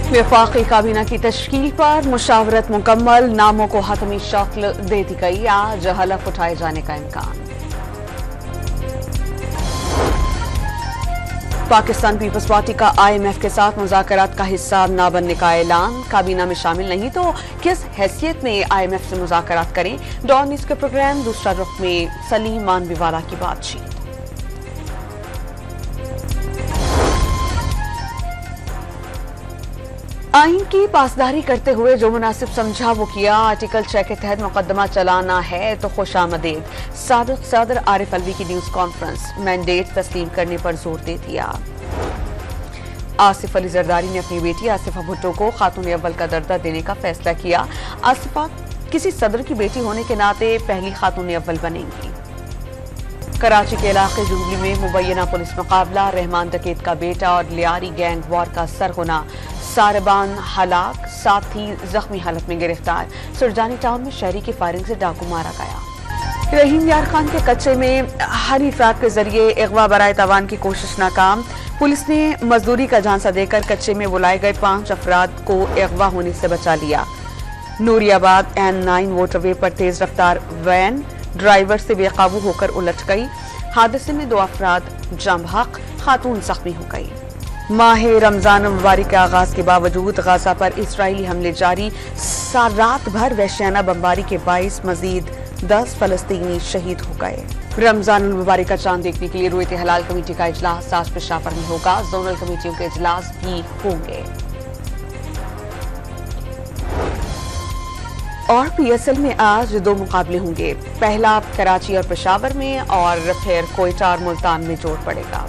वफाकी काबीना की तश्कील पर मुशावरत मुकम्मल, नामों को हतमी शक्ल दे दी गई। आज हलफ उठाए जाने का इम्कान। पाकिस्तान पीपल्स पार्टी का IMF के साथ मुज़ाकरात का हिस्सा न बनने का ऐलान। काबीना में शामिल नहीं तो किस हैसियत में IMF से मुज़ाकरात करें। डॉन न्यूज़ के प्रोग्राम दूसरा रुख में सलीम मानवीवाला की बातचीत। आइन की पासदारी करते हुए जो मुनासिब समझा वो किया। आर्टिकल 6 के तहत मुकदमा चलाना है तो खुशामदीद। साबिक सदर आरिफ अलवी की न्यूज कॉन्फ्रेंस। मैंडेट तस्लीम करने पर जोर दे दिया। आसिफ अली जरदारी ने अपनी बेटी आसिफा भुट्टो को खातून अव्वल का दर्जा देने का फैसला किया। आसिफा किसी सदर की बेटी होने के नाते पहली खातून अव्वल बनेंगी। कराची के इलाके जुबली में मुबैना पुलिस मुकाबला। रहमान डकैत का बेटा और लियारी गैंग वॉर का सरगना। सारबान हलाक, साथी जख्मी हालत में गिरफ्तार। सुरजानी टाउन में शहरी की फायरिंग से डाकू मारा गया। रहीम यार खान के कच्चे में हरी फ्राक के जरिए अगवा बराए तवान की कोशिश नाकाम। पुलिस ने मजदूरी का झांसा देकर कच्चे में बुलाए गए 5 अफराद को अगवा होने से बचा लिया। नूरियाबाद N9 मोटरवे पर तेज रफ्तार वैन ड्राइवर से बेकाबू होकर उलट गई। हादसे में 2 अफराद जाम हक, खातून जख्मी हो गई। माह रमजान मुबारक के आगाज के बावजूद गाजा पर इजरायली हमले जारी। रात भर वहशियाना बमबारी के बाइस मजीद 10 फलस्तीनी शहीद हो गए। रमजान मुबारक का चांद देखने के लिए रुयत हलाल कमेटी का इजलास आज पेशावर में होगा। जोनल कमेटियों के इजलास भी होंगे। और PSL में आज 2 मुकाबले होंगे। पहला कराची और पेशावर में और फिर कोयटा और मुल्तान में जोर पड़ेगा।